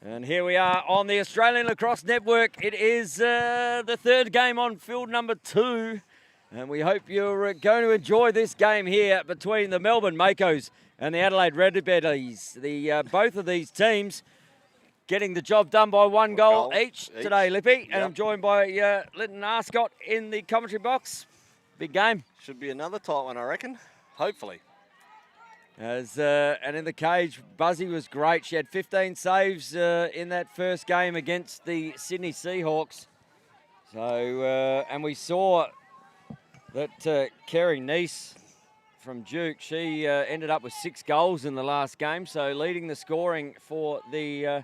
And here we are on the Australian Lacrosse Network. It is the third game on field number 2. And we hope you're going to enjoy this game here between the Melbourne Makos and the Adelaide Redbellies. Both of these teams getting the job done by one goal each today, Lippy. And I'm joined by Lytton Arscott in the commentary box. Big game. Should be another tight one, I reckon. Hopefully. And in the cage, Buzzy was great. She had 15 saves in that first game against the Sydney Seahawks. So, and we saw that Kerry Neese from Duke, she ended up with 6 goals in the last game. So leading the scoring for the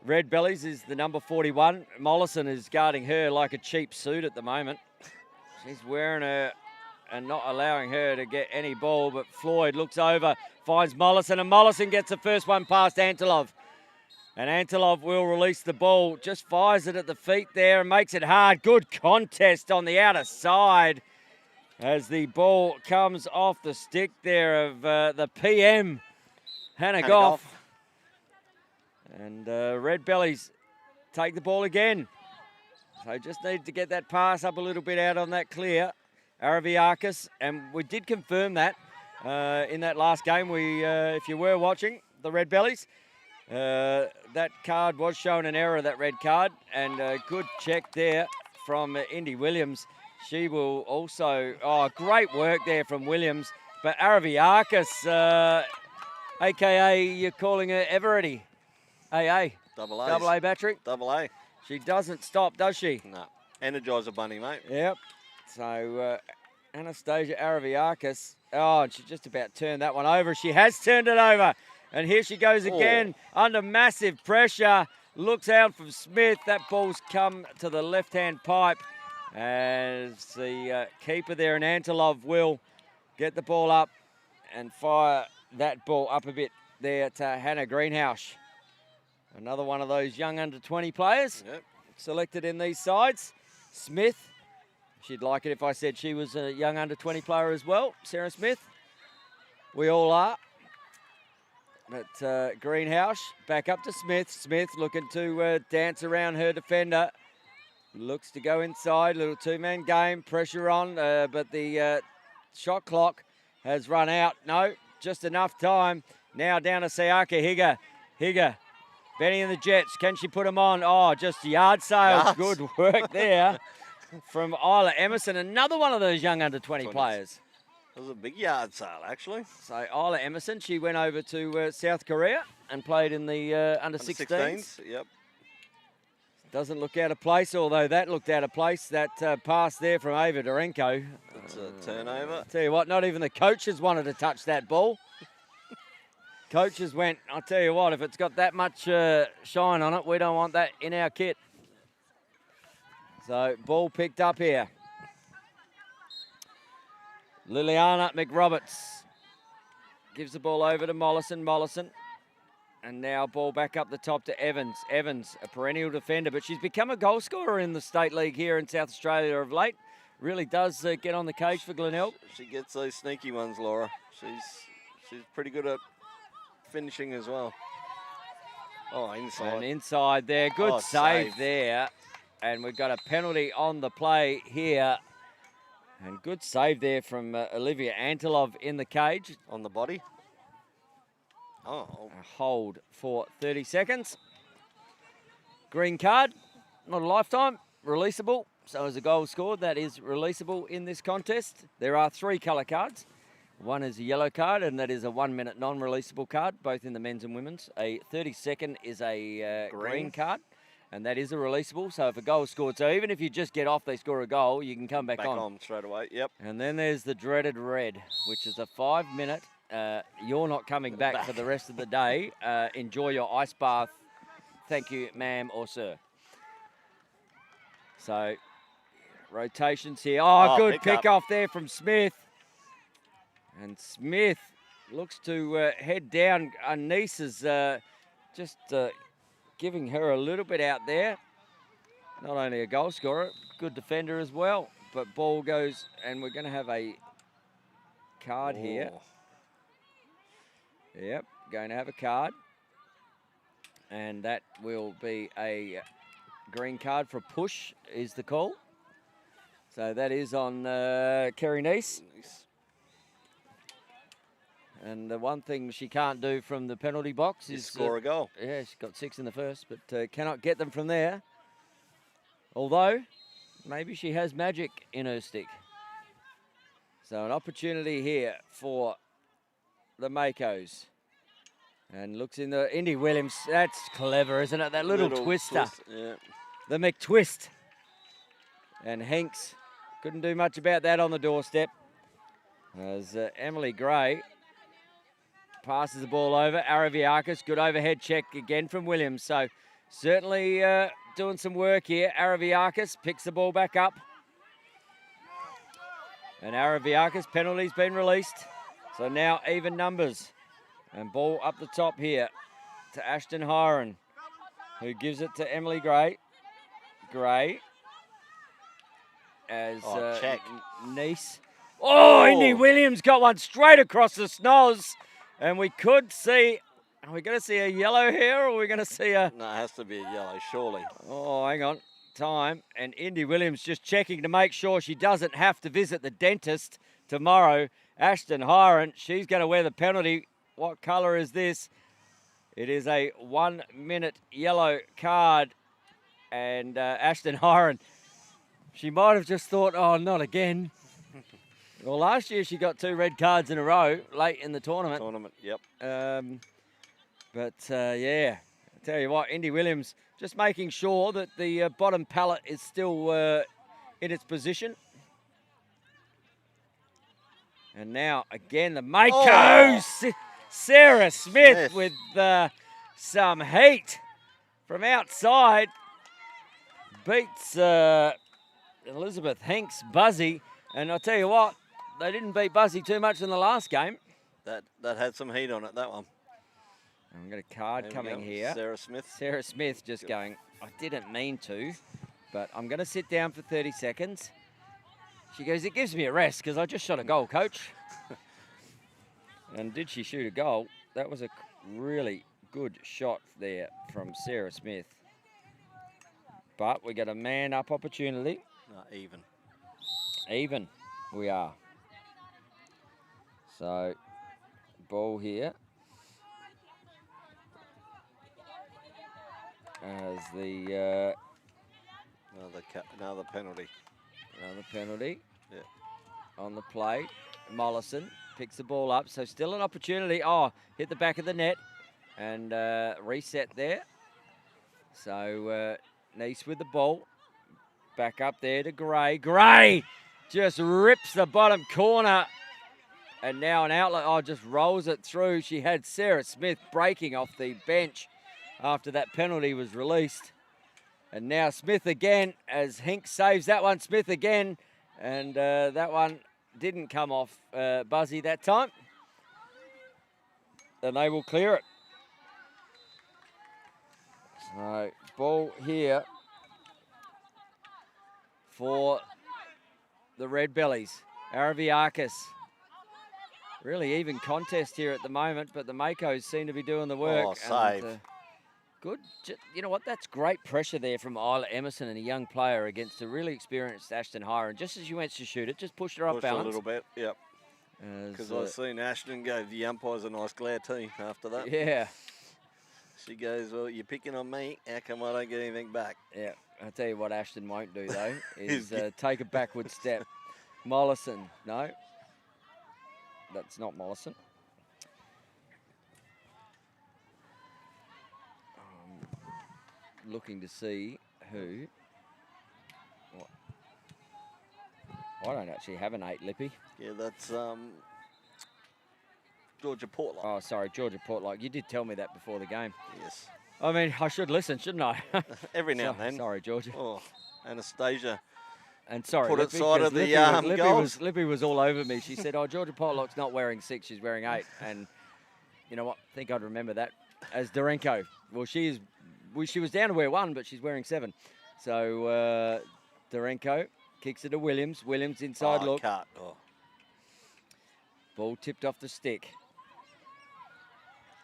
Redbellies is the number 41. Mollison is guarding her like a cheap suit at the moment. She's wearing her and not allowing her to get any ball, but Floyd looks over, finds Mollison, and Mollison gets the first one past Antilov. And Antilov will release the ball, just fires it at the feet there and makes it hard. Good contest on the outer side as the ball comes off the stick there of the PM, Hannah Goff. And Redbellies take the ball again. So just need to get that pass up a little bit out on that clear. Araviakis, and we did confirm that in that last game. If you were watching the Redbellies, that card was shown an error, that red card, and a good check there from Indy Williams. She will also, great work there from Williams, but Araviakis, AKA you're calling her Everetty, AA. Double A. Double A battery. Double A. She doesn't stop, does she? No. Energizer bunny, mate. Yep. So Anastasia Araviakis, and she just about turned that one over. She has turned it over. And here she goes again under massive pressure. Looks out from Smith. That ball's come to the left-hand pipe. As the keeper there, and Antilov will get the ball up and fire that ball up a bit there to Hannah Greenhouse. Another one of those young under-20 players selected in these sides. Smith. She'd like it if I said she was a young under-20 player as well, Sarah Smith. We all are. But Greenhouse back up to Smith. Smith looking to dance around her defender. Looks to go inside. Little two-man game. Pressure on, but the shot clock has run out. No, just enough time. Now down to Sayaka Higa. Higa. Benny and the Jets. Can she put them on? Oh, just yard sales. Yes. Good work there. From Isla Emerson, another one of those young under-20 players. It was a big yard sale, actually. So Isla Emerson, she went over to South Korea and played in the under-16s. Yep. Doesn't look out of place, although that looked out of place. That pass there from Ava Dorenko. It's a turnover. Tell you what, not even the coaches wanted to touch that ball. Coaches went, I'll tell you what, if it's got that much shine on it, we don't want that in our kit. So, ball picked up here. Liliana McRoberts gives the ball over to Mollison. And now ball back up the top to Evans. Evans, a perennial defender, but she's become a goal scorer in the State League here in South Australia of late. Really does get on the cage for Glenelg. She gets those sneaky ones, Laura. She's pretty good at finishing as well. Oh, inside. And inside there. Good save there. And we've got a penalty on the play here. And good save there from Olivia Antilov in the cage. On the body. Oh. A hold for 30 seconds. Green card, not a lifetime, releasable. So as a goal scored, that is releasable in this contest. There are 3 colour cards. One is a yellow card, and that is a 1-minute non-releasable card, both in the men's and women's. A 30-second is a green card. And that is a releasable, so if a goal is scored, so even if you just get off, they score a goal, you can come back on. Back on straight away, yep. And then there's the dreaded red, which is a 5-minute. You're not coming back for the rest of the day. Enjoy your ice bath. Thank you, ma'am or sir. So, rotations here. Oh, good pick off there from Smith. And Smith looks to head down. Nice is just... giving her a little bit out there. Not only a goal scorer, good defender as well. But ball goes, and we're going to have a card here. Yep, going to have a card. And that will be a green card for a push is the call. So that is on Kerry Neese. And the one thing she can't do from the penalty box is score a goal. Yeah, she's got 6 in the first, but cannot get them from there. Although, maybe she has magic in her stick. So an opportunity here for the Makos. And looks in the Indy Williams. That's clever, isn't it? That little twister. Yeah. The McTwist. And Hinks couldn't do much about that on the doorstep. As Emily Gray passes the ball over. Araviakis, good overhead check again from Williams. So certainly doing some work here. Araviakis picks the ball back up. And Araviakis, penalty's been released. So now even numbers. And ball up the top here to Ashton Hiron, who gives it to Emily Gray. Gray as check. Neese. Oh, Indy Williams got one straight across the snoz. And we could see, are we going to see a yellow here or are we going to see a... No, it has to be a yellow, surely. Oh, hang on. Time. And Indy Williams just checking to make sure she doesn't have to visit the dentist tomorrow. Ashton Hiron, she's going to wear the penalty. What colour is this? It is a 1-minute yellow card. And Ashton Hiron, she might have just thought, oh, not again. Well, last year she got 2 red cards in a row late in the tournament. Yep. Yeah, I tell you what, Indy Williams just making sure that the bottom pallet is still in its position. And now, again, the Makos. Sarah Smith with some heat from outside. Beats Elizabeth Hinks, Buzzy. And I'll tell you what, they didn't beat Buzzy too much in the last game. That had some heat on it, that one. And we've got a card coming here. Sarah Smith. Sarah Smith just going, I didn't mean to, but I'm going to sit down for 30 seconds. She goes, it gives me a rest because I just shot a goal, coach. And did she shoot a goal? That was a really good shot there from Sarah Smith. But we got a man-up opportunity. Even. Even we are. So, ball here. As the... another penalty. Another penalty. Yeah. On the plate. Mollison picks the ball up. So still an opportunity. Oh, hit the back of the net. And reset there. So Neese with the ball. Back up there to Gray. Gray just rips the bottom corner. And now an outlet. Oh, just rolls it through. She had Sarah Smith breaking off the bench after that penalty was released. And now Smith again as Hinks saves that one. Smith again. And that one didn't come off Buzzy that time. And they will clear it. So ball here for the Redbellies. Araviakis. Really even contest here at the moment, but the Makos seem to be doing the work. Oh, save. And, good. You know what? That's great pressure there from Isla Emerson and a young player against a really experienced Ashton Hiron. Just as you went to shoot it, just pushed her off balance. A little bit, yep. Because I've seen Ashton gave the umpires a nice glare too after that. Yeah. She goes, well, you're picking on me. How come I don't get anything back? Yeah. I'll tell you what Ashton won't do, though, is take a backward step. Mollison, no. That's not Mollison. Looking to see who. What? I don't actually have an 8, Lippy. Yeah, that's Georgia Portlock. Oh, sorry, Georgia Portlock. You did tell me that before the game. Yes. I mean, I should listen, shouldn't I? Every now and then. Sorry, Georgia. Oh, Anastasia. And sorry, put Lippy, it side of the goals. Lippy was all over me. She said, oh, Georgia Potlock's not wearing 6, she's wearing 8. And you know what? I think I'd remember that as Dorenko. Well, she was down to wear 1, but she's wearing 7. So Dorenko kicks it to Williams. Williams inside look. Cut. Oh. Ball tipped off the stick.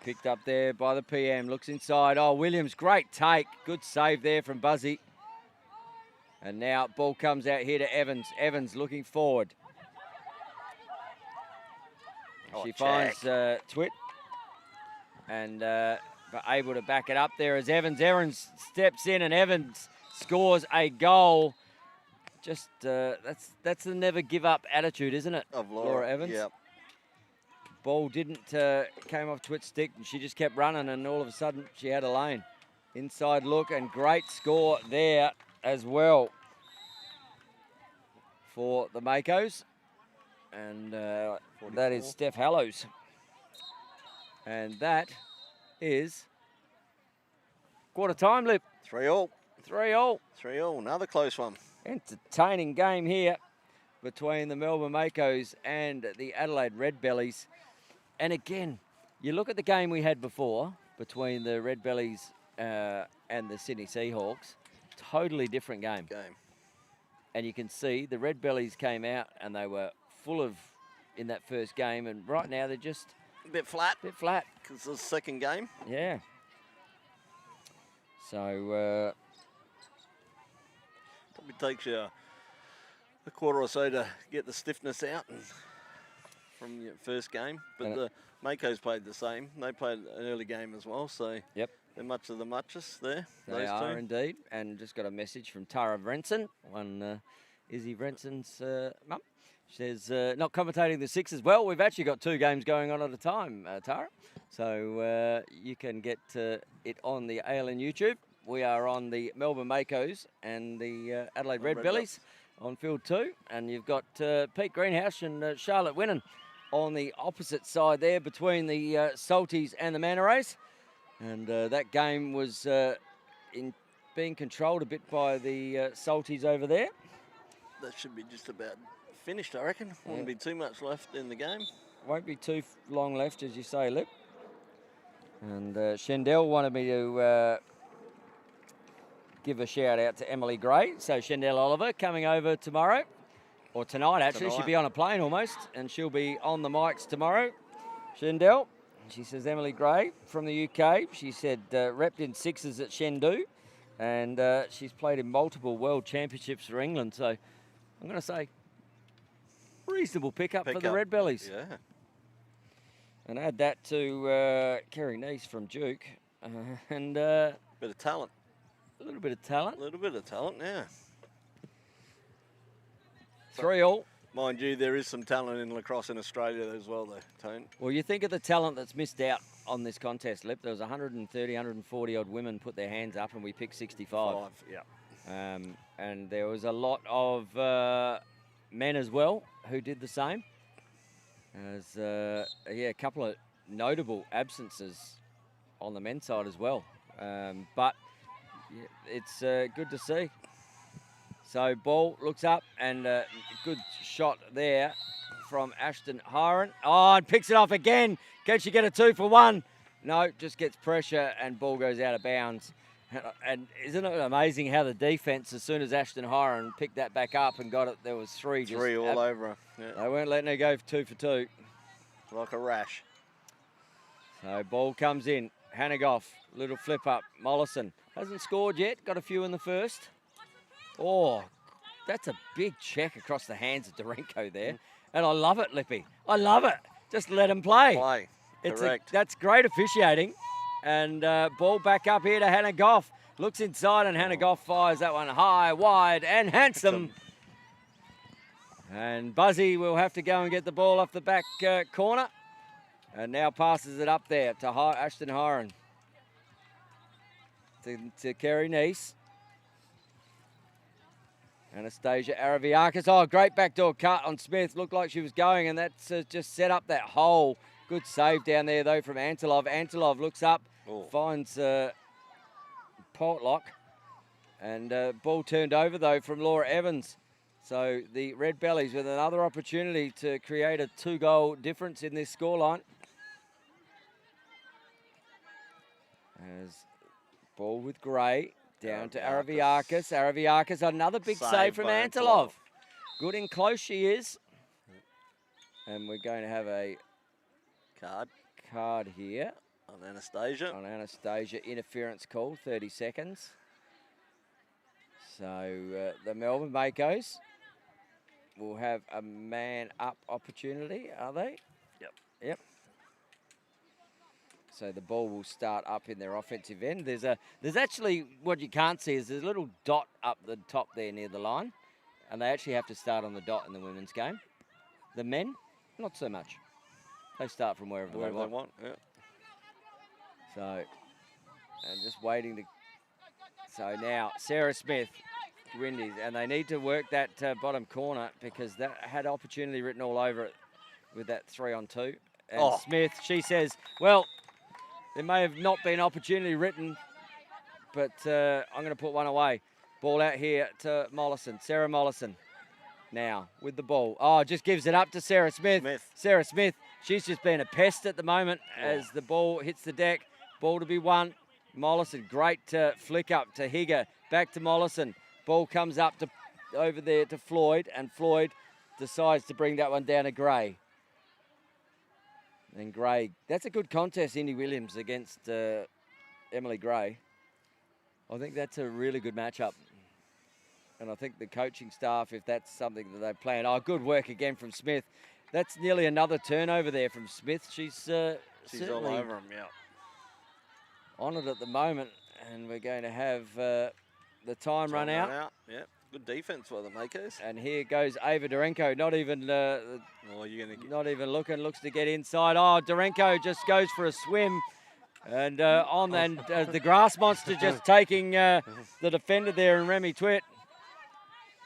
Picked up there by the PM. Looks inside. Oh, Williams, great take. Good save there from Buzzy. And now ball comes out here to Evans. Evans looking forward. She finds Twit. And but able to back it up there as Evans. Evans steps in and Evans scores a goal. Just that's the never give up attitude, isn't it? Of Laura Evans. Yep. Ball didn't came off Twit's stick and she just kept running and all of a sudden she had a lane. Inside look and great score there as well for the Makos. And that is Steph Hallows. And that is quarter time, Lip. 3-3. 3-3. 3-3. Another close one. Entertaining game here between the Melbourne Makos and the Adelaide Redbellies. And again, you look at the game we had before between the Redbellies and the Sydney Seahawks, totally different game. And you can see the Redbellies came out and they were full of in that first game, and right now they're just a bit flat. Because it's the second game. Yeah. So probably takes you a quarter or so to get the stiffness out from your first game. But the Makos played the same. They played an early game as well, so yep. They're much of the muchest there. They are indeed. And just got a message from Tara Vrenson, Izzy Vrenson's mum. She says, not commentating the Sixers. Well, we've actually got 2 games going on at a time, Tara. So you can get it on the ALN YouTube. We are on the Melbourne Makos and the Adelaide Redbellies on field 2. And you've got Pete Greenhouse and Charlotte Winnan on the opposite side there between the Salties and the Manta Rays. And that game was being controlled a bit by the Salties over there. That should be just about finished, I reckon. Won't be too much left in the game. Won't be too long left, as you say, Lip. And Shendell wanted me to give a shout out to Emily Gray. So Shendell Oliver coming over tomorrow, or tonight actually. She'll be on a plane almost, and she'll be on the mics tomorrow. Shendell, she says Emily Gray from the UK. She said repped in Sixers at Shendu, and she's played in multiple World Championships for England. So I'm going to say reasonable pickup for the Redbellies. Yeah. And add that to Kerry Neese from Duke. And bit of talent. A little bit of talent. A little bit of talent, yeah. 3-3. Mind you, there is some talent in lacrosse in Australia as well, though, Tone. Well, you think of the talent that's missed out on this contest, Lip. There was 130, 140 odd women put their hands up, and we picked 65. Yeah. And there was a lot of men as well who did the same. As a couple of notable absences on the men's side as well. But yeah, it's good to see. So ball looks up and good shot there from Ashton Hiron. Oh, and picks it off again. Can she get a 2 for 1? No, just gets pressure and ball goes out of bounds. And isn't it amazing how the defence, as soon as Ashton Hiron picked that back up and got it, there was 3. Three all over her. Yeah. They weren't letting her go for 2 for 2. Like a rash. So ball comes in. Hanegoff, little flip up. Mollison hasn't scored yet. Got a few in the first. Oh, that's a big check across the hands of Dorenko there. And I love it, Lippy. I love it. Just let him play. Correct. That's great officiating. And ball back up here to Hanegoff. Looks inside and Hanegoff fires that one high, wide and handsome. And Buzzy will have to go and get the ball off the back corner. And now passes it up there to Ashton Hiron. To Kerry Neese. Anastasia Araviakis. Oh, great backdoor cut on Smith. Looked like she was going, and that's just set up that hole. Good save down there, though, from Antilov. Antilov looks up, finds Portlock. And ball turned over, though, from Laura Evans. So the Redbellies with another opportunity to create a 2-goal difference in this scoreline. As ball with Gray. Down to Araviakis. Araviakis, another big save from Antilov. Good and close she is. And we're going to have a card here. On Anastasia. On Anastasia, interference call, 30 seconds. So the Melbourne Makos will have a man-up opportunity, are they? Yep. Yep. So the ball will start up in their offensive end. There's actually, what you can't see is there's a little dot up the top there near the line. And they actually have to start on the dot in the women's game. The men, not so much. They start from wherever they want. Yeah. So, and just waiting to... So now, Sarah Smith, Windies, and they need to work that bottom corner because that had opportunity written all over it with that 3-on-2. And Smith, she says, well, there may have not been opportunity written, but I'm going to put one away. Ball out here to Mollison, Sarah Mollison. Now with the ball. Oh, just gives it up to Sarah Smith. Sarah Smith, she's just been a pest at the moment as the ball hits the deck. Ball to be won. Mollison, great flick up to Higger. Back to Mollison. Ball comes up to over there to Floyd, and Floyd decides to bring that one down to Gray. And Gray, that's a good contest, Indy Williams against Emily Gray. I think that's a really good matchup. And I think the coaching staff, if that's something that they plan. Oh, good work again from Smith. That's nearly another turnover there from Smith. She's all over him, yeah. On it at the moment. And we're going to have the time run out. Yeah, good defense by the Makos. And here goes Ava Dorenko. Not even not even looking. Looks to get inside. Oh, Dorenko just goes for a swim. And the grass monster just taking the defender there, and Remy Twitt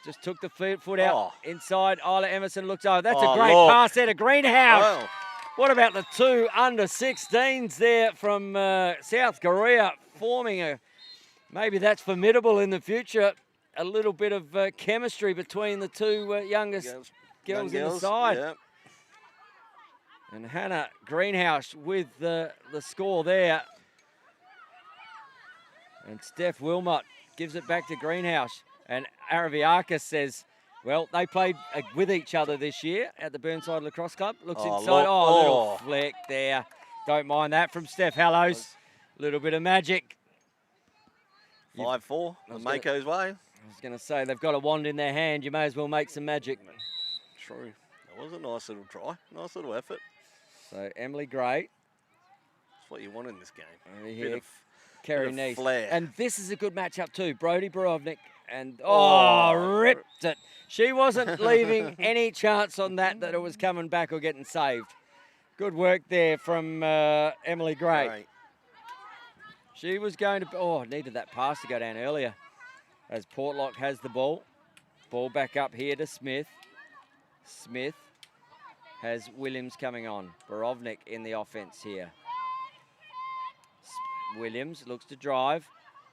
just took the foot out inside. Isla Emerson looks over. That's a great pass there to Greenhouse. Wow. What about the two under-16s there from South Korea forming maybe that's formidable in the future. A little bit of chemistry between the two youngest girls in the side. Yeah. And Hannah Greenhouse with the score there. And Steph Wilmot gives it back to Greenhouse. And Araviakis says, well, they played with each other this year at the Burnside Lacrosse Club. Looks inside. Little flick there. Don't mind that from Steph Hallows. A little bit of magic. 5-4, the Makos way. I was going to say, they've got a wand in their hand. You may as well make some magic. True. That was a nice little try. Nice little effort. So, Emily Gray. That's what you want in this game. Over here, Kerry Neese. Flair. And this is a good matchup too. Brody Borovnik. And, ripped it. She wasn't leaving any chance on that it was coming back or getting saved. Good work there from Emily Gray. She was going to, needed that pass to go down earlier. As Portlock has the ball. Ball back up here to Smith. Smith has Williams coming on. Borovnik in the offense here. Williams looks to drive.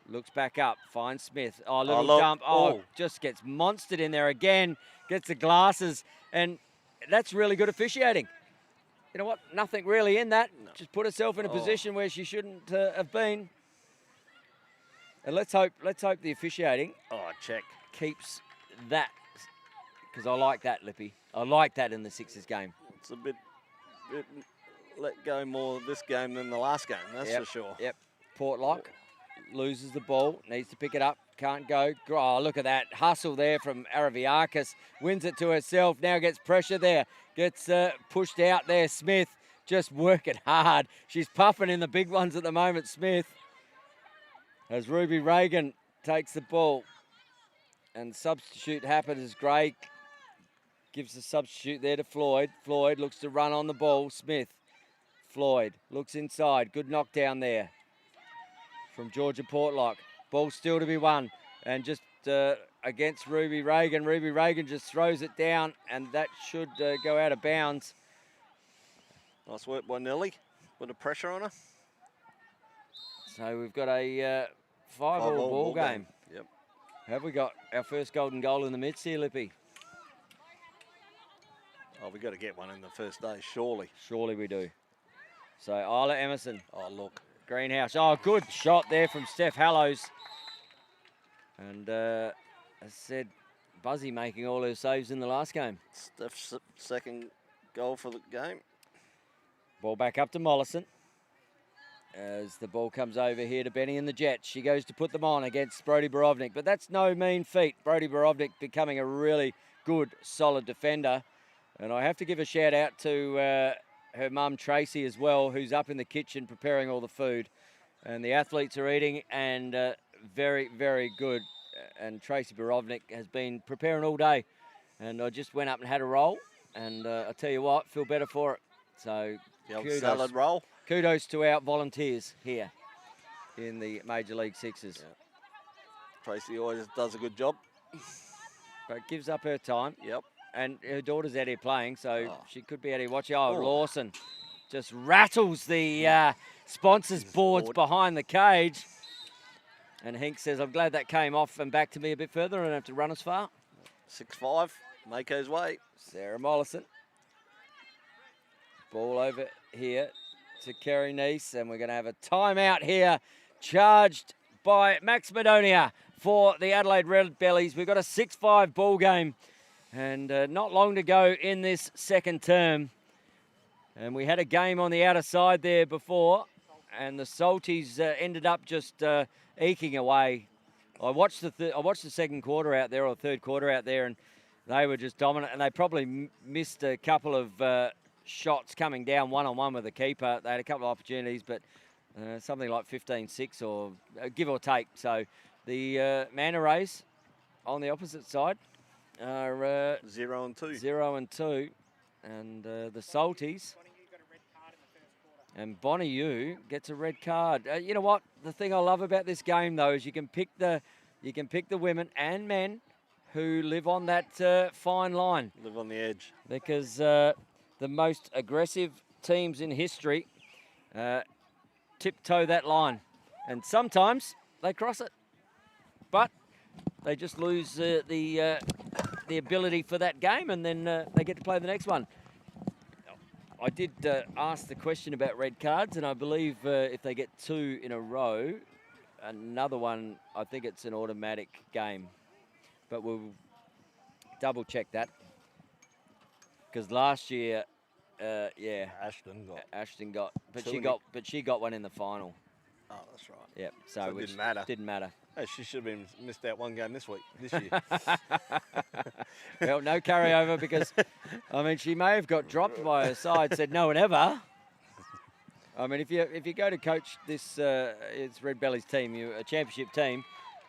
Looks back up, finds Smith. Little dump. Just gets monstered in there again. Gets the glasses, and that's really good officiating. You know what? Nothing really in that. No. Just put herself in a position where she shouldn't have been. And let's hope the officiating check keeps that, because I like that, Lippy. I like that in the Sixers game. It's a bit let go more this game than the last game, that's for sure. Yep. Portlock loses the ball, needs to pick it up, can't go. Oh, look at that hustle there from Araviakis. Wins it to herself, now gets pressure there. Gets pushed out there, Smith. Just working hard. She's puffing in the big ones at the moment, Smith. As Ruby Reagan takes the ball. And substitute happens as Gray gives the substitute there to Floyd. Floyd looks to run on the ball. Smith. Floyd looks inside. Good knockdown there from Georgia Portlock. Ball still to be won. And just against Ruby Reagan. Ruby Reagan just throws it down, and that should go out of bounds. Nice work by Nelly. Bit of pressure on her. So we've got a 5-all ball game. Yep. Have we got our first golden goal in the midst here, Lippy? We've got to get one in the first day, surely. Surely we do. So Isla Emerson. Look. Greenhouse. Good shot there from Steph Hallows. And as I said, Buzzy making all her saves in the last game. Steph's second goal for the game. Ball back up to Mollison. as the ball comes over here to Benny and the Jets. She goes to put them on against Brodie Borovnik, but that's no mean feat. Brodie Borovnik becoming a really good, solid defender. And I have to give a shout out to her mum, Tracy, as well, who's up in the kitchen preparing all the food. And the athletes are eating, and very, very good. And Tracy Borovnik has been preparing all day. And I just went up and had a roll, and I tell you what, feel better for it. So The old salad roll. Kudos to our volunteers here in the Major League Sixes. Yeah. Tracy always does a good job. But gives up her time. Yep. And her daughter's out here playing, so she could be out here watching. Oh, Lawson just rattles the sponsors boards behind the cage. And Hink says, I'm glad that came off and back to me a bit further. I don't have to run as far. 6-5, Mako's way. Sarah Mollison. Ball over here to Kerry Neese, and we're going to have a timeout here, charged by Max Madonia for the Adelaide Redbellies. We've got a 6-5 ball game, and not long to go in this second term. And we had a game on the outer side there before, and the Salties ended up just eking away. I watched the second quarter out there, or third quarter out there, and they were just dominant, and they probably missed a couple of shots coming down one-on-one with the keeper. They had a couple of opportunities, but something like 15-6 or give or take. So the Manta Rays on the opposite side are 0-2. 0-2, and the Salties and Bonnie Yu gets a red card. You know what? The thing I love about this game, though, is you can pick the women and men who live on that fine line. Live on the edge. Because the most aggressive teams in history tiptoe that line. And sometimes they cross it. But they just lose the ability for that game, and then they get to play the next one. I did ask the question about red cards, and I believe if they get 2 in a row, another one, I think it's an automatic game. But we'll double check that. Because last year, Ashton got, but she got one in the final. Oh, that's right. Yep. So it didn't matter. Didn't matter. Hey, she should have missed out one game this year. Well, no carryover because, I mean, she may have got dropped by her side. Said no one ever. I mean, if you go to coach this, it's Redbellies team, a championship team,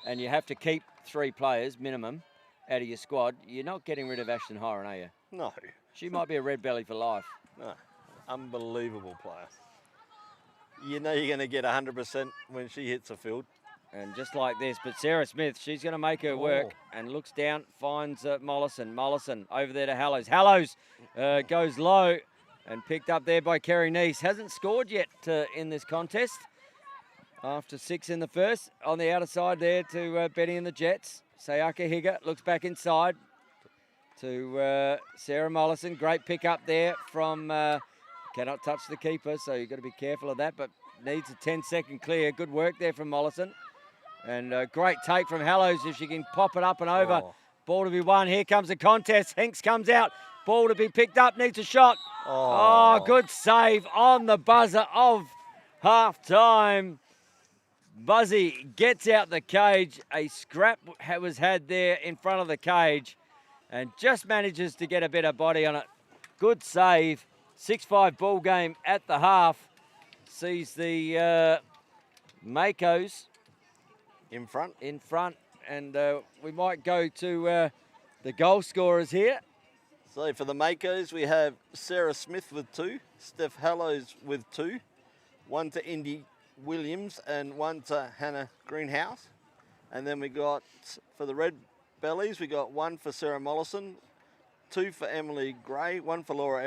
and you have to keep 3 players minimum out of your squad, you're not getting rid of Ashton Horan, are you? No. She might be a Redbelly for life. No. Unbelievable player. You know you're going to get 100% when she hits the field. And just like this, but Sarah Smith, she's going to make her work and looks down, finds Mollison. Mollison over there to Hallows. Hallows goes low and picked up there by Kerry Neese. Hasn't scored yet in this contest. After 6 in the first. On the outer side there to Benny and the Jets. Sayaka Higa looks back inside to Sarah Mollison. Great pick up there from, cannot touch the keeper, so you've got to be careful of that, but needs a 10-second clear. Good work there from Mollison. And a great take from Hallows if she can pop it up and over. Ball to be won. Here comes the contest. Hinks comes out. Ball to be picked up. Needs a shot. Oh, good save on the buzzer of half-time. Buzzy gets out the cage. A scrap was had there in front of the cage and just manages to get a bit of body on it. Good save. 6-5 ball game at the half. Sees the Makos in front, and we might go to the goal scorers here. So for the Makos, we have Sarah Smith with 2, Steph Hallows with 2, 1 to Indy Williams and 1 to Hannah Greenhouse. And then we got, for the Redbellies, we got 1 for Sarah Mollison, 2 for Emily Gray, 1 for Laura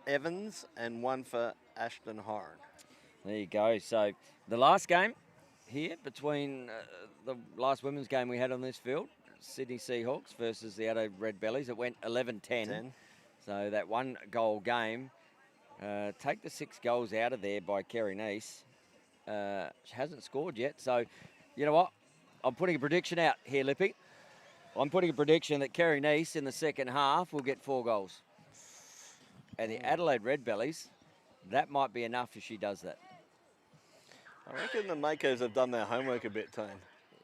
Evans, and 1 for Ashton Horan. There you go. So the last game here between the last women's game we had on this field, Sydney Seahawks versus the Adelaide Redbellies, it went 11-10. So that 1 goal game. Take the 6 goals out of there by Kerry Neese. She hasn't scored yet. So, you know what? I'm putting a prediction out here, Lippy. I'm putting a prediction that Kerry Neese in the second half will get 4 goals. And the Adelaide Redbellies, that might be enough if she does that. I reckon the Makos have done their homework a bit, Tone.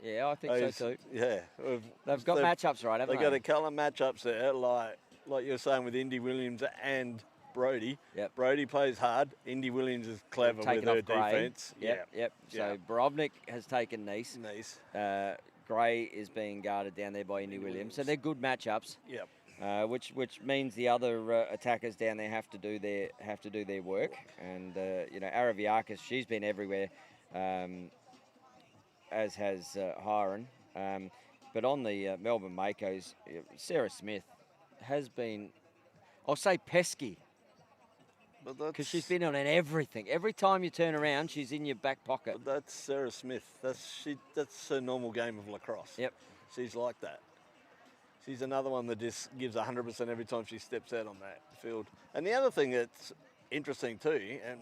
Yeah, I think so too. Yeah. They've got matchups right, haven't they? They've got a couple of matchups there, like you're saying with Indy Williams and Brody. Yep. Brody plays hard. Indy Williams is clever with her defence. Yep. So Borovnik has taken Nice. Gray is being guarded down there by Indy Williams. So they're good matchups. Yep. Which means the other attackers down there have to do their work. And Araviakis, she's been everywhere, as has Hiron. But on the Melbourne Makos, Sarah Smith has been, I'll say, pesky. Because she's been on everything. Every time you turn around, she's in your back pocket. But that's Sarah Smith. That's her normal game of lacrosse. Yep. She's like that. She's another one that just gives 100% every time she steps out on that field. And the other thing that's interesting too, and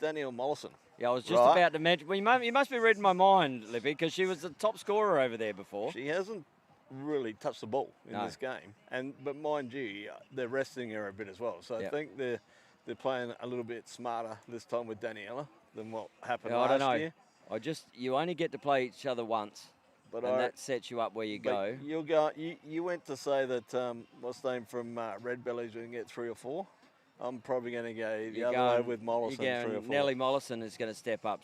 Danielle Mollison. Yeah, I was just about to mention. Well, you must be reading my mind, Lippy, because she was the top scorer over there before. She hasn't really touched the ball in this game, but mind you, they're resting her a bit as well. So I think they're playing a little bit smarter this time with Daniela than what happened last year. You only get to play each other once, and that sets you up where you go. You went to say that what's the name from Redbellies, we can get 3 or 4. I'm probably going to go the other way with Mollison, 3 or 4. Nellie Mollison is going to step up.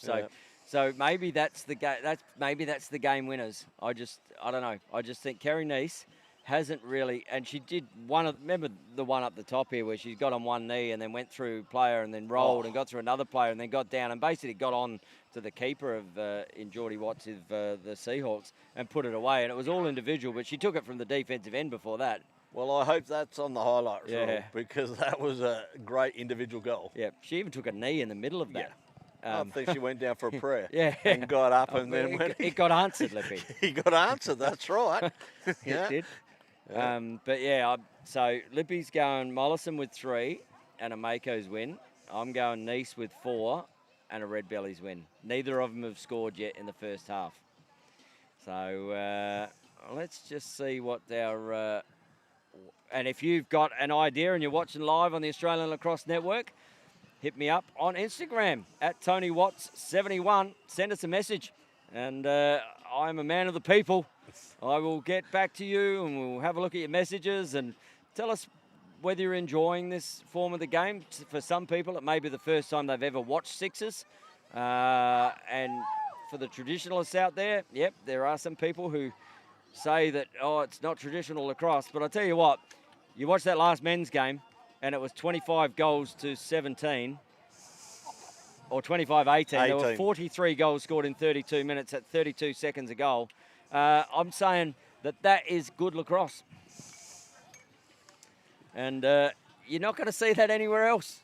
So maybe that's the game. Maybe that's the game winners. I don't know. I just think Kerry Nice hasn't really, and she did remember the one up the top here where she got on one knee and then went through player and then rolled and got through another player and then got down and basically got on to the keeper in Geordie Watts of the Seahawks and put it away. And it was all individual, but she took it from the defensive end before that. Well, I hope that's on the highlight reel because that was a great individual goal. Yeah, she even took a knee in the middle of that. I think she went down for a prayer. And got up and then went. It got answered, Lippy. He got answered, that's right. It did. So Lippy's going Mollison with 3 and a Makos win. I'm going Nice with 4 and a Redbellies win. Neither of them have scored yet in the first half. So let's just see what our... and if you've got an idea and you're watching live on the Australian Lacrosse Network, hit me up on Instagram at TonyWatts71. Send us a message. And I'm a man of the people. I will get back to you and we'll have a look at your messages and tell us whether you're enjoying this form of the game. For some people, it may be the first time they've ever watched sixes. And for the traditionalists out there, there are some people who say that, it's not traditional lacrosse. But I tell you what, you watch that last men's game and it was 25 goals to 17. Or 25-18. There were 43 goals scored in 32 minutes at 32 seconds a goal. I'm saying that is good lacrosse. And you're not going to see that anywhere else.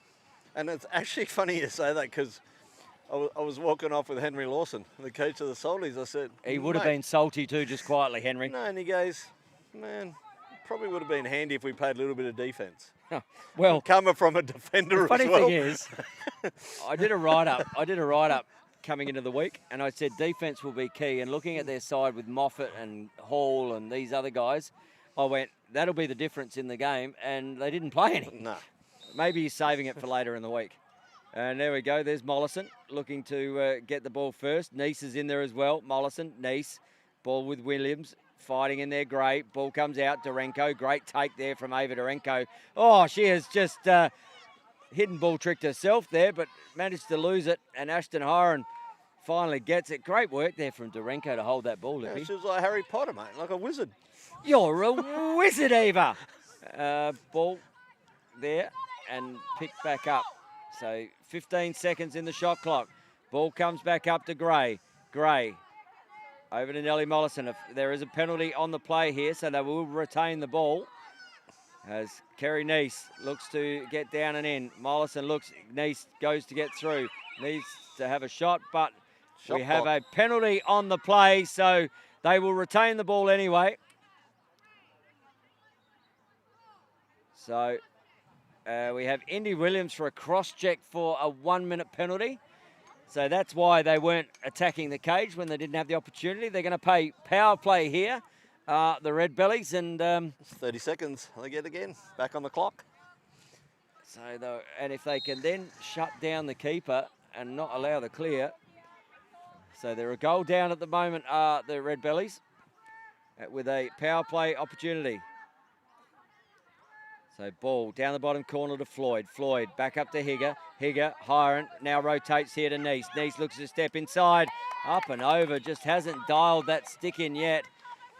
And it's actually funny you say that because I was walking off with Henry Lawson, the coach of the Salties. I said... He would have been salty too, just quietly, Henry. No, and he goes, man, probably would have been handy if we played a little bit of defence. Well, coming from a defender as well. The funny thing is, I did a write-up coming into the week, and I said defence will be key. And looking at their side with Moffat and Hall and these other guys, I went, that'll be the difference in the game. And they didn't play any. No. Maybe he's saving it for later in the week. And there we go. There's Mollison looking to get the ball first. Nice is in there as well. Mollison, Nice, ball with Williams. Fighting in there, great. Ball comes out, Durenko. Great take there from Ava Durenko. Oh, she has just hidden ball tricked herself there, but managed to lose it. And Ashton Hiron finally gets it. Great work there from Durenko to hold that ball, Lippy. Yeah, she was like Harry Potter, mate, like a wizard. You're a wizard, Eva. Ball there and picked back up. So 15 seconds in the shot clock. Ball comes back up to Gray. Gray. Over to Nellie Mollison. If there is a penalty on the play here, so they will retain the ball. As Kerry Nice looks to get down and in. Mollison looks, Nice goes to get through. Needs to have a shot, but we have a penalty on the play, so they will retain the ball anyway. So we have Indy Williams for a cross-check for a 1-minute penalty. So that's why they weren't attacking the cage when they didn't have the opportunity. They're going to pay power play here, the Redbellies. And 30 seconds, they get again, back on the clock. And if they can then shut down the keeper and not allow the clear, So they're a goal down at the moment, the Redbellies, with a power play opportunity. So ball down the bottom corner to Floyd. Floyd back up to Higger. Higger, Hiron now rotates here to Neese. Neese looks to step inside. Up and over, just hasn't dialed that stick in yet.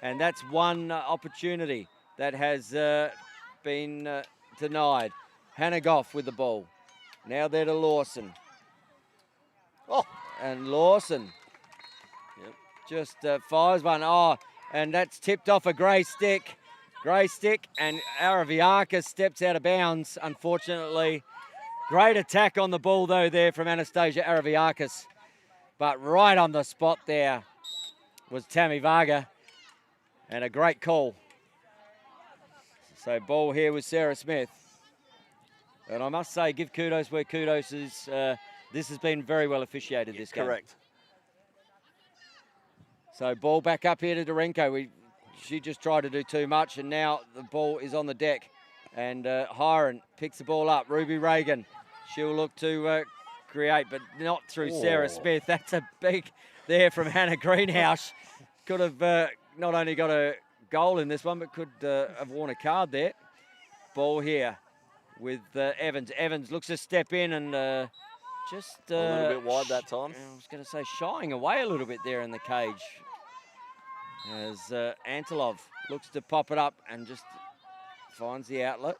And that's one opportunity that has been denied. Hannah Goff with the ball. Now there to Lawson. Oh, and Lawson just fires one. Oh, and that's tipped off a grey stick. Grey stick, and Araviakis steps out of bounds, unfortunately. Great attack on the ball, though, there from Anastasia Araviakis. But right on the spot there was Tammy Varga, and a great call. So ball here with Sarah Smith. And I must say, give kudos where kudos is. This has been very well officiated, this game. Correct. So ball back up here to Dorenko. She just tried to do too much, and now the ball is on the deck. And Hiron picks the ball up. Ruby Reagan, she'll look to create, but not through Sarah Smith. That's a big there from Hannah Greenhouse. Could have not only got a goal in this one, but could have worn a card there. Ball here with Evans. Evans looks to step in and just a little bit wide that time. I was going to say shying away a little bit there in the cage. As Antilov looks to pop it up and just finds the outlet.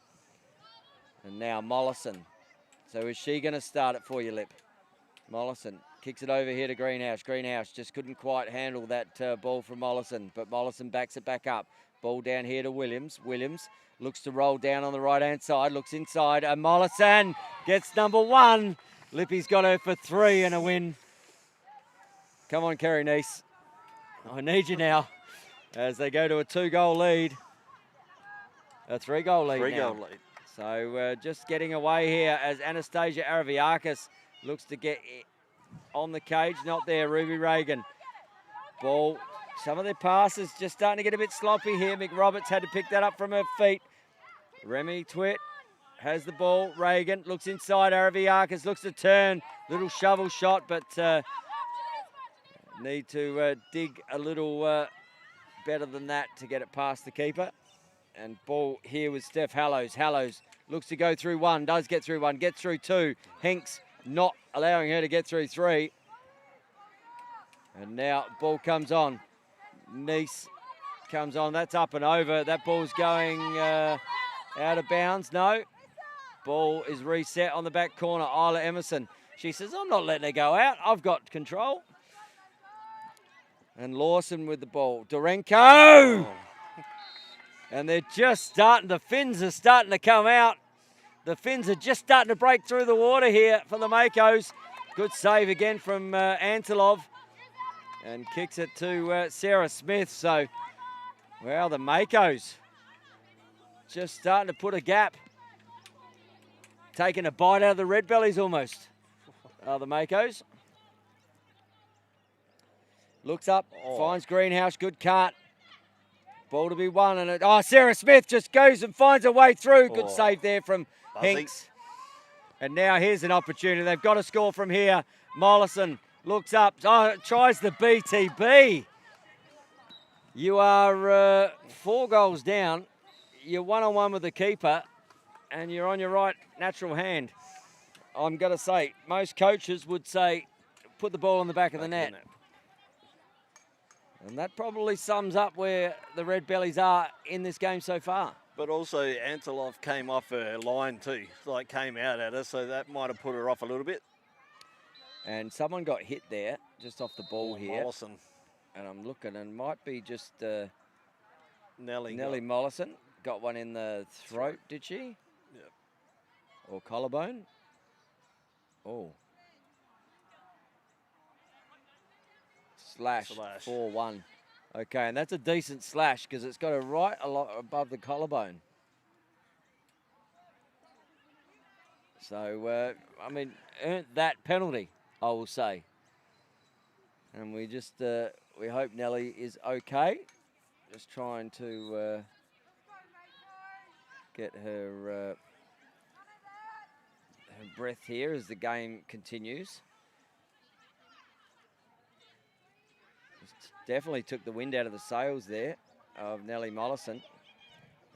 And now Mollison. So is she going to start it for you, Lip? Mollison kicks it over here to Greenhouse. Greenhouse just couldn't quite handle that ball from Mollison, but Mollison backs it back up. Ball down here to Williams. Williams looks to roll down on the right-hand side, looks inside, and Mollison gets number one. Lippy's got her for 3 and a win. Come on, Kerry Neese. I need you now as they go to a 2-goal lead. A 3-goal lead 3-goal lead. So just getting away here as Anastasia Araviakis looks to get on the cage. Not there, Ruby Reagan. Ball, some of their passes just starting to get a bit sloppy here. McRoberts had to pick that up from her feet. Remy Twitt has the ball. Reagan looks inside. Araviakis looks to turn. Little shovel shot, but need to dig a little better than that to get it past the keeper. And ball here with Steph Hallows. Hallows looks to go through one, does get through one, gets through 2. Hinks not allowing her to get through 3. And now ball comes on. Neese comes on, that's up and over. That ball's going out of bounds, no. Ball is reset on the back corner. Isla Emerson, she says, I'm not letting her go out, I've got control. And Lawson with the ball. Dorenko! And they're just starting, the fins are starting to come out. The fins are just starting to break through the water here for the Makos. Good save again from Antilov. And kicks it to Sarah Smith. So, well, the Makos just starting to put a gap. Taking a bite out of the Redbellies almost. The Makos. Looks up, finds Greenhouse, good cut. Ball to be won, and Sarah Smith just goes and finds a way through. Good save there from Hinks. And now here's an opportunity. They've got to score from here. Mollison looks up, tries the BTB. You are 4 goals down. You're 1-on-1 with the keeper, and you're on your right natural hand. I'm going to say, most coaches would say, put the ball in the back of the net. And that probably sums up where the Redbellies are in this game so far. But also Antilov came off her line too, like came out at her, so that might have put her off a little bit. And someone got hit there, just off the ball here. Mollison. And I'm looking, and might be just Nellie Mollison. Got one in the throat, did she? Yep. Or collarbone? Oh. Slash. 4-1. Okay, and that's a decent slash because it's got a right a lot above the collarbone. So, I mean, earned that penalty, I will say. And we just, we hope Nellie is okay. Just trying to get her breath here as the game continues. definitely took the wind out of the sails there of Nellie Mollison.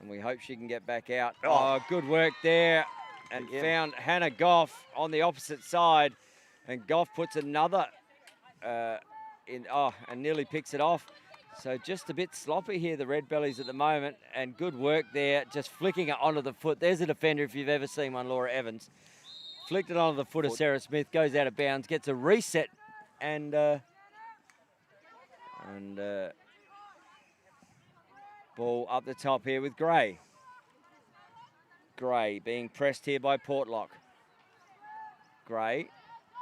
And we hope she can get back out. Oh, good work there. And found Hannah Goff on the opposite side. And Goff puts another in, and nearly picks it off. So just a bit sloppy here, the Redbellies at the moment. And good work there, just flicking it onto the foot. There's a defender if you've ever seen one, Laura Evans. Flicked it onto the foot of Sarah Smith, goes out of bounds, gets a reset, and ball up the top here with Gray. Gray being pressed here by Portlock. Gray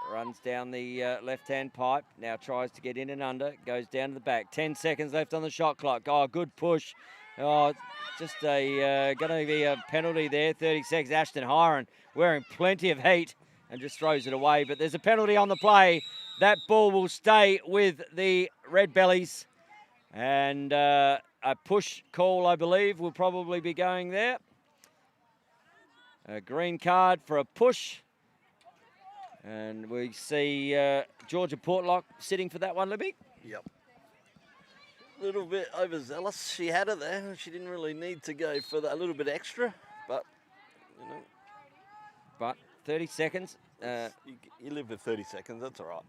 runs down the left-hand pipe, now tries to get in and under, goes down to the back. 10 seconds left on the shot clock. Oh, good push. Oh, just going to be a penalty there. 30 seconds. Ashton Hiron wearing plenty of heat and just throws it away. But there's a penalty on the play. That ball will stay with the Redbellies. And a push call, I believe, will probably be going there. A green card for a push. And we see Georgia Portlock sitting for that one, Libby. Yep. A little bit overzealous. She had it there. She didn't really need to go for that, a little bit extra, but, you know. But 30 seconds. You live with 30 seconds, that's all right.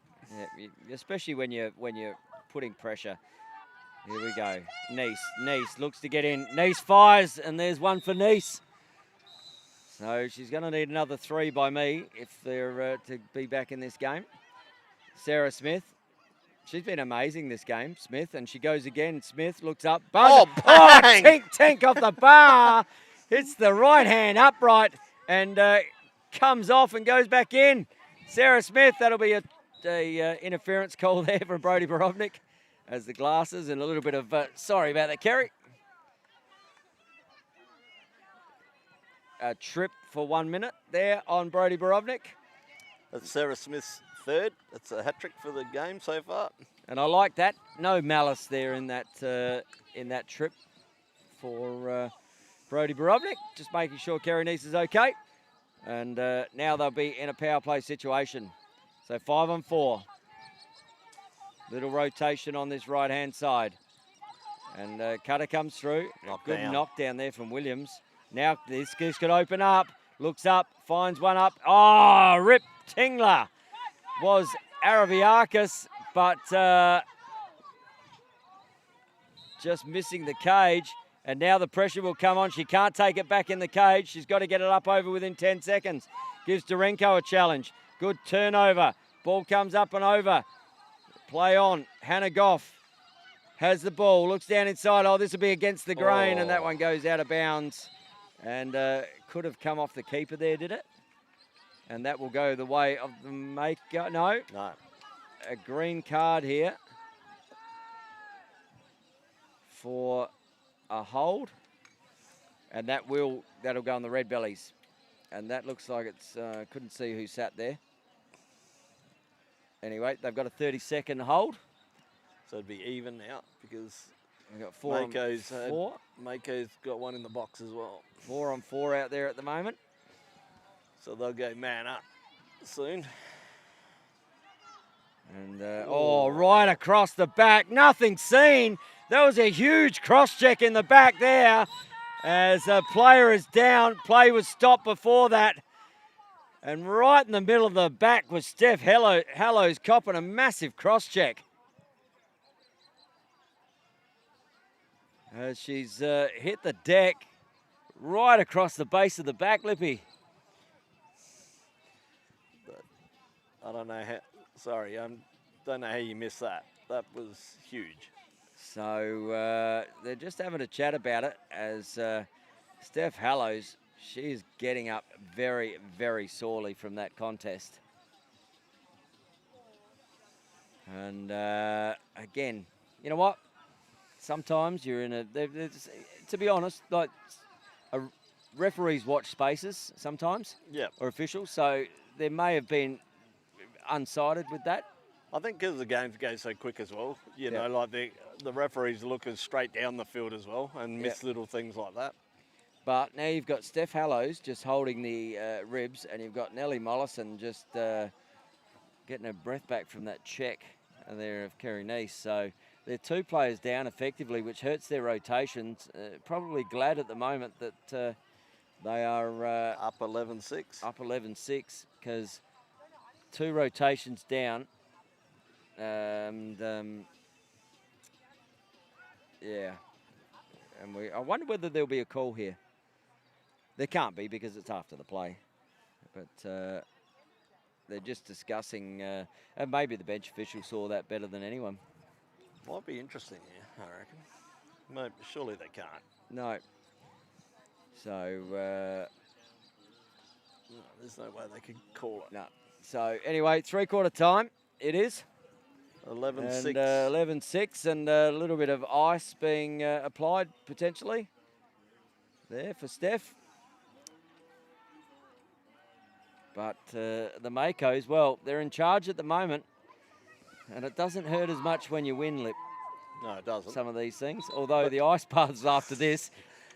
Yeah, especially when you're putting pressure. Here we go. Nice looks to get in. Nice fires, and there's one for Nice. So she's going to need another 3 by me if they're to be back in this game. Sarah Smith. She's been amazing this game, Smith, and she goes again. Smith looks up. Tink off the bar. Hits the right hand upright and comes off and goes back in. Sarah Smith, that'll be a interference call there from Brodie Borovnik as the glasses and a little bit of, sorry about that, Kerry. A trip for 1 minute there on Brodie Borovnik. That's Sarah Smith's third. That's a hat trick for the game so far. And I like that. No malice there in that trip for Brodie Borovnik. Just making sure Kerry Nice is okay. And now they'll be in a power play situation. So 5 on 4. Little rotation on this right-hand side. And Cutter comes through. Good knockdown there from Williams. Now this could open up. Looks up, finds one up. Oh, Rip Tingler was Araviakis, but just missing the cage. And now the pressure will come on. She can't take it back in the cage. She's got to get it up over within 10 seconds. Gives Dorenko a challenge. Good turnover. Ball comes up and over. Play on. Hannah Goff has the ball. Looks down inside. Oh, this will be against the grain. And that one goes out of bounds. And could have come off the keeper there, did it? And that will go the way of the maker. No. A green card here for a hold. And that'll go on the Redbellies. And that looks like it's, couldn't see who sat there. Anyway, they've got a 30-second hold. So it'd be even now because we've got 4 on 4. Mako's got one in the box as well. 4 on 4 out there at the moment. So they'll go man up soon. And, right across the back. Nothing seen. That was a huge cross-check in the back there as a player is down. Play was stopped before that. And right in the middle of the back was Steph Hallows copping a massive cross-check. As she's hit the deck right across the base of the back, Lippy. But I don't know how, sorry, I don't know how you missed that. That was huge. So they're just having a chat about it as Steph Hallows, she's getting up very, very sorely from that contest. And again, you know what? Sometimes you're in to be honest, like referees watch spaces sometimes, or officials, so there may have been unsighted with that. I think because the games go so quick as well, you know, like the referees looking straight down the field as well and miss little things like that. But now you've got Steph Hallows just holding the ribs, and you've got Nellie Mollison just getting her breath back from that check there of Kerry Nice. So they're 2 players down effectively, which hurts their rotations. Probably glad at the moment that they are up 11-6. Up 11-6 because 2 rotations down. And yeah, and I wonder whether there'll be a call here. There can't be because it's after the play, but they're just discussing, and maybe the bench official saw that better than anyone. Might be interesting here, I reckon. No, surely they can't. No. So no, there's no way they could call it. No. So anyway, 3/4 time it is. 11-6. 11-6, and a little bit of ice being applied potentially there for Steph. But the Makos, well, they're in charge at the moment, and it doesn't hurt as much when you win, Lip. No, it doesn't. Some of these things, although the ice baths after this,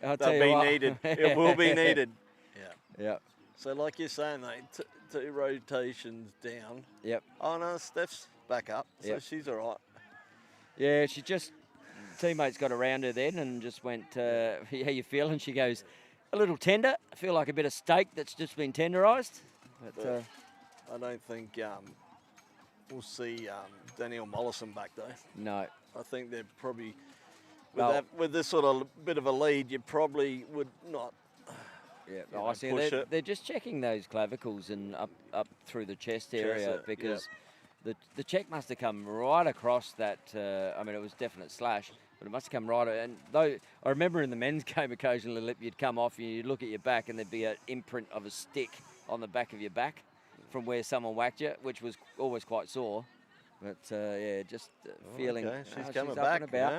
I'll tell you they'll what. be needed. It will be needed. Yeah. Yeah. So like you're saying, though, 2 rotations down. Yep. Oh, no, Steph's back up, so Yep. she's all right. Yeah, teammates got around her then and just went, how you feeling? She goes, a little tender. I feel like a bit of steak that's just been tenderised. But I don't think we'll see Danielle Mollison back, though. no. I think they're probably, with this sort of bit of a lead, you probably would not. Yeah, I see. They're just checking those clavicles and up through the chest area because the check must have come right across that. I mean, it was definite slash, but it must have come right. And though I remember in the men's game, occasionally, Lip, you'd come off and you'd look at your back and there'd be an imprint of a stick on the back of your back from where someone whacked you, which was always quite sore. But yeah, just feeling. Okay. She's she's coming up back and about.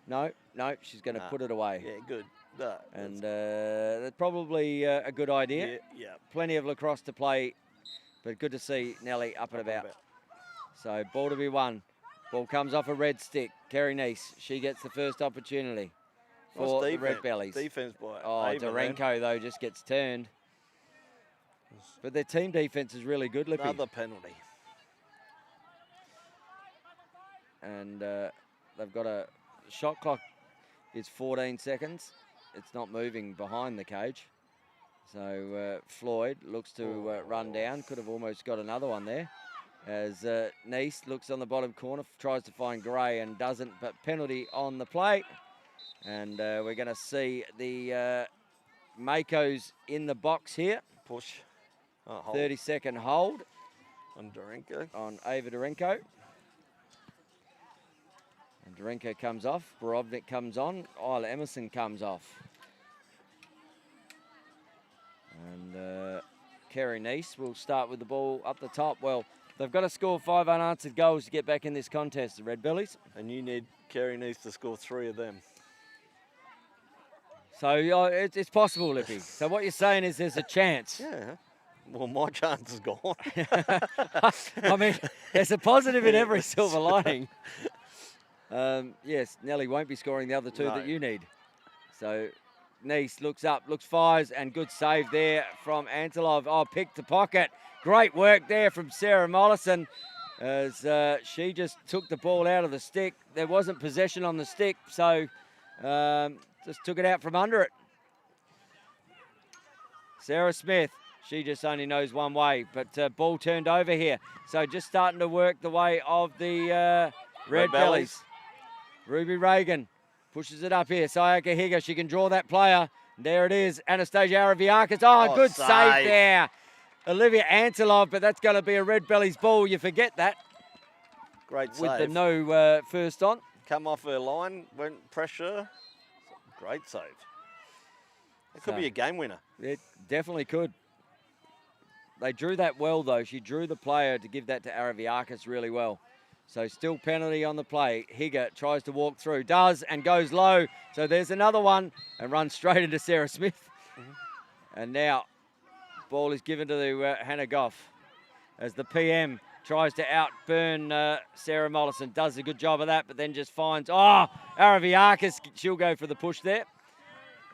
now. No, she's going to put it away. Yeah, good. And that's probably a good idea. Yeah. Plenty of lacrosse to play, but good to see Nelly up and about. So ball to be won. Ball comes off a red stick. Kerry Neese, she gets the first opportunity for the Redbellies. Defense by Dorenko, though, just gets turned. But their team defense is really good, Lippy. Another penalty. And they've got a shot clock is 14 seconds. It's not moving behind the cage. So Floyd looks to run down. Could have almost got another one there. As Neese looks on the bottom corner, tries to find Gray and doesn't, but penalty on the plate. And we're going to see the Makos in the box here. Push. 30-second hold. On Dorenko. On Ava Dorenko. And Dorenko comes off. Borovnik comes on. Isla Emerson comes off. And Kerry Neese will start with the ball up the top. Well, they've got to score 5 unanswered goals to get back in this contest, the Redbellies. And you need Kerry Neese to score 3 of them. So it's possible, Lippy. So what you're saying is there's a chance. Yeah. Well, my chance is gone. I mean, there's a positive in every silver lining. Yes, Nelly won't be scoring the other 2 that you need. So Neese looks up, fires, and good save there from Antilov. Oh, picked the pocket. Great work there from Sarah Mollison as she just took the ball out of the stick. There wasn't possession on the stick, so just took it out from under it. Sarah Smith, she just only knows one way, but ball turned over here. So just starting to work the way of the Redbellies. Ruby Reagan pushes it up here. Sayaka Higa, she can draw that player. There it is, Anastasia Araviakis. Oh, good save there. Olivia Antilov, but that's going to be a Redbellies ball. You forget that. Great save. With the no first on. Come off her line, went pressure. Great save. It could be a game winner. It definitely could. They drew that well, though. She drew the player to give that to Araviakis really well. So still penalty on the play. Higa tries to walk through, does, and goes low. So there's another one and runs straight into Sarah Smith. And now ball is given to Hannah Goff as the PM tries to outburn Sarah Mollison. Does a good job of that, but then just finds, Araviakis. She'll go for the push there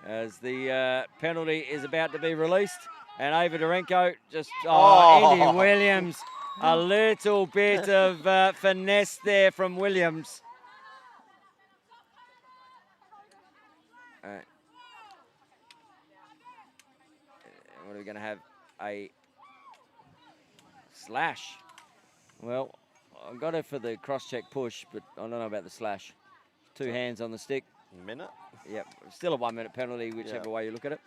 as the penalty is about to be released. And Ava Dorenko just, Indy Williams. A little bit of finesse there from Williams. we're going to have a slash. Well, I got it for the cross-check push, but I don't know about the slash. 2 hands on the stick. Minute. Yep, still a 1 minute penalty, whichever way you look at it.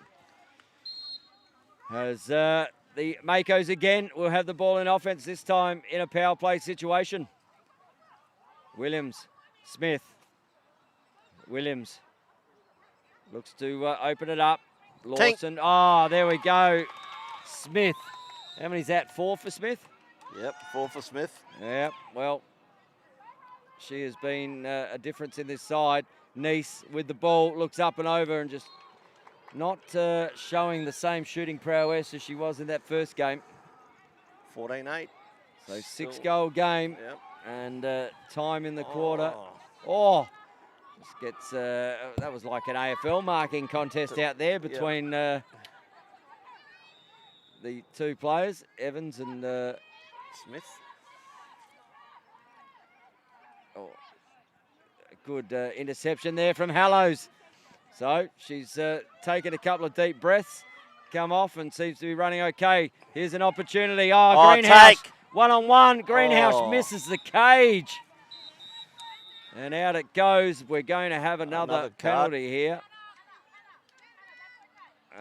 As the Makos again will have the ball in offense, this time in a power play situation. Williams, Smith. Williams looks to open it up. Lawson, oh, there we go. Smith, how many's that? 4 for Smith? Yep, 4 for Smith. Yep, well, she has been a difference in this side. Nice with the ball, looks up and over and just not showing the same shooting prowess as she was in that first game. 14-8. So 6-goal game. Yep. And time in the quarter. Oh, just gets, that was like an AFL marking contest out there between the 2 players, Evans and Smith. Oh, good interception there from Hallows. So she's taken a couple of deep breaths, come off and seems to be running okay. Here's an opportunity. Oh, Greenhouse, one-on-one. Greenhouse misses the cage. And out it goes. We're going to have another penalty here.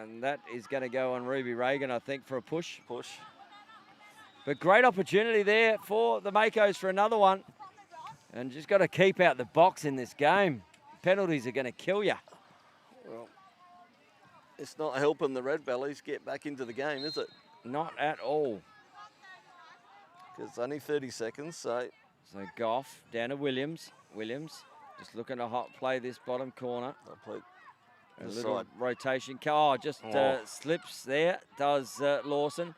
And that is going to go on Ruby Reagan, I think, for a push. But great opportunity there for the Makos for another one. And just got to keep out the box in this game. Penalties are going to kill you. Well, it's not helping the Redbellies get back into the game, is it? Not at all. Because it's only 30 seconds, so Goff down to Williams. Williams just looking to hot play this bottom corner. A little rotation. Oh, just slips there. Does Lawson.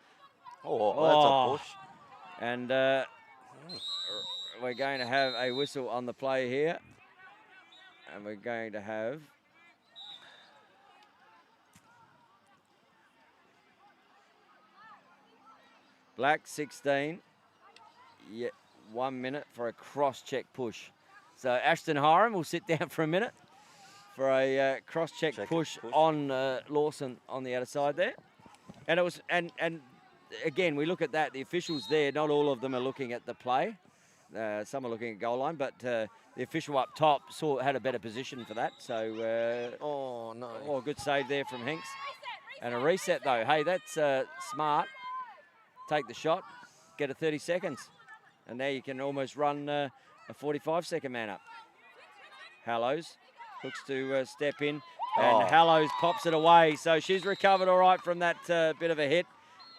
That's a push. And we're going to have a whistle on the play here. And we're going to have Black 16. Yeah, 1 minute for a cross-check push. So Ashton Hiram will sit down for a minute for a cross-check push on Lawson on the outer side there. And it was, and again, we look at that, the officials there, not all of them are looking at the play. Some are looking at goal line, but the official up top had a better position for that. So, good save there from Hinks. And a reset though. Hey, that's smart. Take the shot, get a 30 seconds. And now you can almost run a 45-second man up. Hallows looks to step in, and Hallows pops it away. So she's recovered all right from that bit of a hit.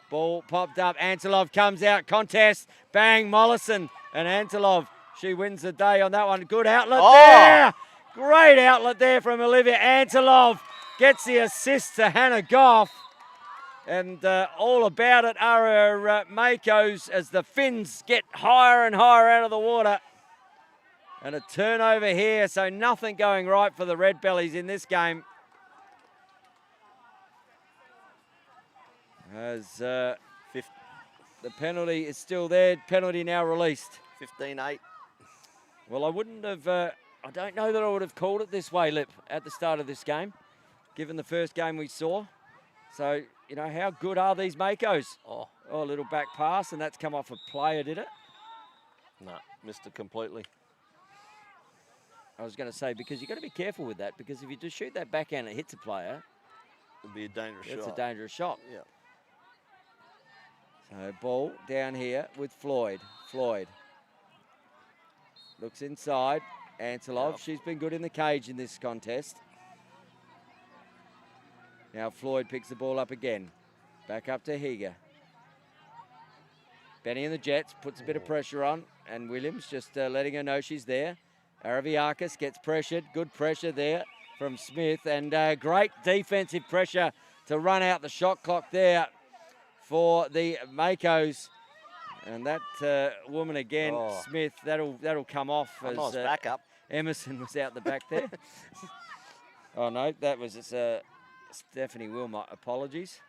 Ball popped up. Antilov comes out. Contest. Bang. Mollison and Antilov. She wins the day on that one. Good outlet there. Great outlet there from Olivia Antilov. Gets the assist to Hannah Goff. And all about it are her Makos as the Finns get higher and higher out of the water. And a turnover here, so nothing going right for the Redbellies in this game. As the penalty is still there, penalty now released. 15-8. Well, I wouldn't have, I don't know that I would have called it this way, Lip, at the start of this game, given the first game we saw. So, you know, how good are these Makos? Oh, a little back pass, and that's come off a player, did it? No, missed it completely. I was going to say, because you've got to be careful with that, because if you just shoot that backhand and it hits a player, it'd be a dangerous shot. It's a dangerous shot. Yeah. So ball down here with Floyd. Floyd looks inside. Antilov, she's been good in the cage in this contest. Now Floyd picks the ball up again. Back up to Higa. Benny and the Jets puts a bit of pressure on, and Williams just letting her know she's there. Araviakis gets pressured. Good pressure there from Smith, and great defensive pressure to run out the shot clock there for the Makos. And that woman again, Smith, that'll come off as nice backup. Emerson was out the back there. Oh no, that was Stephanie Wilmot. Apologies.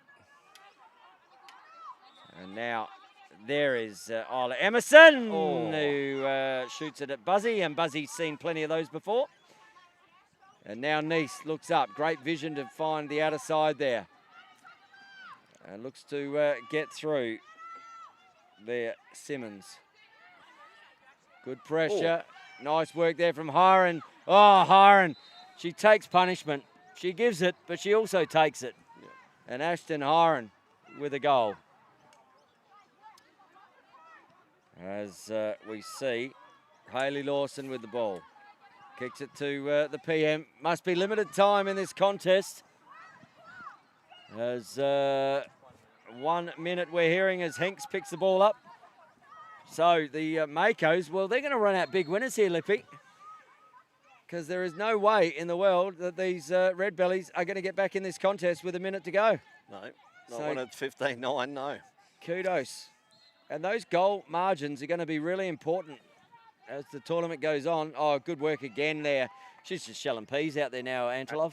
And now there is Isla Emerson who shoots it at Buzzy, and Buzzy's seen plenty of those before. And now Nice looks up. Great vision to find the outer side there. And looks to get through there, Simmons. Good pressure. Oh. Nice work there from Hiron. Oh, Hiron. She takes punishment. She gives it, but she also takes it. Yeah. And Ashton Hiron with a goal. As we see, Hayley Lawson with the ball. Kicks it to the PM. Must be limited time in this contest. As 1 minute we're hearing as Hinks picks the ball up. So the Makos, well, they're going to run out big winners here, Lippy. Because there is no way in the world that these Redbellies are going to get back in this contest with a minute to go. No, not when it's 15-9, no. Kudos. And those goal margins are going to be really important as the tournament goes on. Oh, good work again there. She's just shelling peas out there now, Antelov.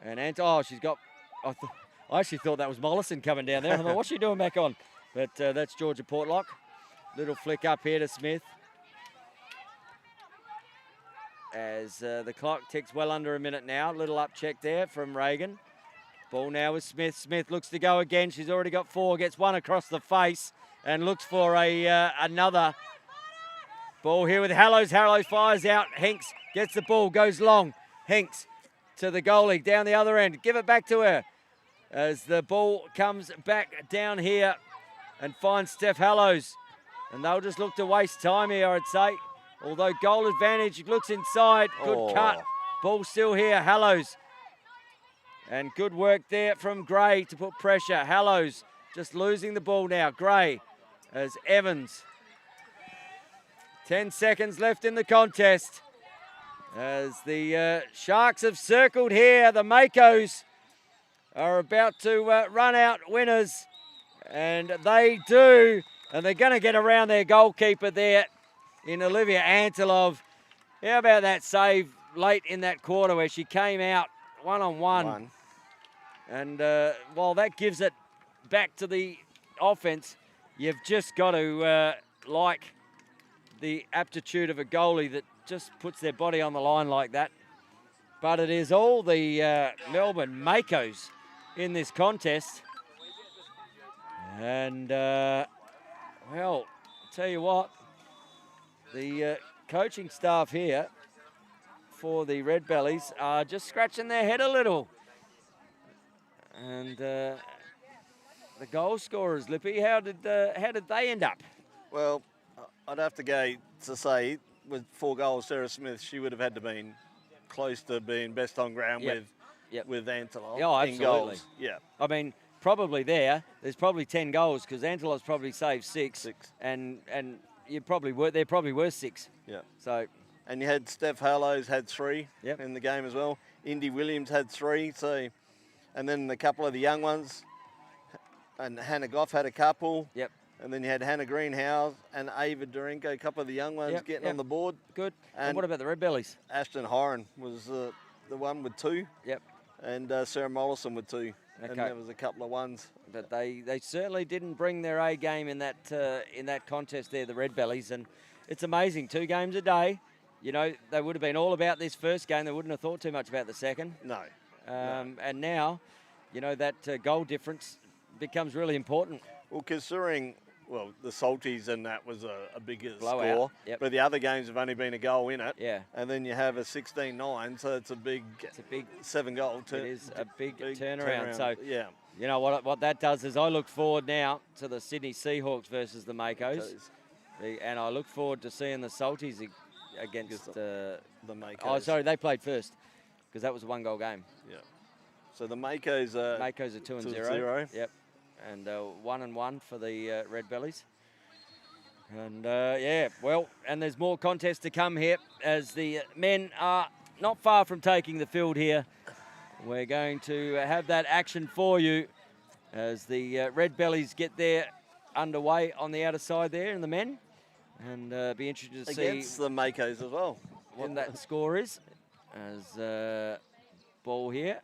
And she's got... I actually thought that was Mollison coming down there. I thought, what's she doing back on? But that's Georgia Portlock. Little flick up here to Smith. As the clock ticks well under a minute now. Little up check there from Reagan. Ball now with Smith. Smith looks to go again. She's already got 4. Gets 1 across the face and looks for another ball here with Hallows. Hallows fires out. Hinks gets the ball, goes long. Hinks to the goalie down the other end. Give it back to her. As the ball comes back down here and finds Steph Hallows. And they'll just look to waste time here, I'd say. Although goal advantage, looks inside. Good cut. Ball still here, Hallows. And good work there from Gray to put pressure. Hallows just losing the ball now. Gray as Evans. 10 seconds left in the contest. As the Sharks have circled here, the Makos are about to run out winners, and they do, and they're going to get around their goalkeeper there in Olivia Antelov. How about that save late in that quarter where she came out one-on-one? And while that gives it back to the offense, you've just got to like the aptitude of a goalie that just puts their body on the line like that. But it is all the Melbourne Makos in this contest. And, well, I'll tell you what, the coaching staff here for the Redbellies are just scratching their head a little. And the goal scorers, Lippy, how did they end up? Well, I'd have to go to say, with 4 goals, Sarah Smith, she would have had to been close to being best on ground with Antelov in goals. Yeah. I mean, probably there's probably 10 goals because Antelov's probably saved 6. And there probably were 6. Yeah. So. And you had Steph Hallows had 3 in the game as well. Indy Williams had 3. So, and then a couple of the young ones, and Hannah Goff had a couple. Yep. And then you had Hannah Greenhouse and Ava Durenko, a couple of the young ones getting on the board. Good. And what about the Redbellies? Ashton Hiron was the one with 2. Yep. And Sarah Mollison with 2. Okay. And there was a couple of ones. But they certainly didn't bring their A game in that contest there, the Redbellies. And it's amazing, 2 games a day. You know, they would have been all about this first game. They wouldn't have thought too much about the second. No. And now, you know, that goal difference becomes really important. Well, considering... Well, the Salties and that was a bigger blowout. Score, but the other games have only been a goal in it. Yeah. And then you have a 16-9, so it's a big 7-goal turn. It is a big turnaround. So, yeah. You know, what that does is I look forward now to the Sydney Seahawks versus the Makos. And I look forward to seeing the Salties against the Makos. Oh, sorry, they played first because that was a 1-goal game. Yeah. So the Makos are 2-0. Yep. And 1-1 for the Redbellies. And and there's more contests to come here as the men are not far from taking the field here. We're going to have that action for you as the Redbellies get there underway on the outer side there in the men. And be interested to see against the Makos as well what that score is. As ball here.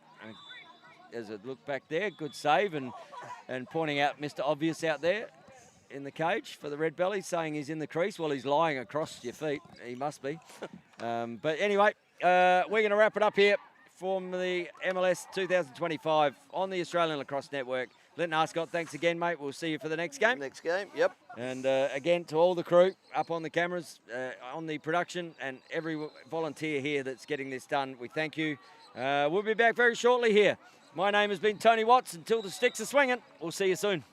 As it look back there, good save and pointing out Mr. Obvious out there in the cage for the Redbellies, saying he's in the crease. Well, he's lying across your feet. He must be. But anyway, we're going to wrap it up here from the MLS 2025 on the Australian Lacrosse Network. Linton Arscott, thanks again, mate. We'll see you for the next game. Next game, yep. And again, to all the crew up on the cameras, on the production, and every volunteer here that's getting this done, we thank you. We'll be back very shortly here. My name has been Tony Watts. Until the sticks are swinging, we'll see you soon.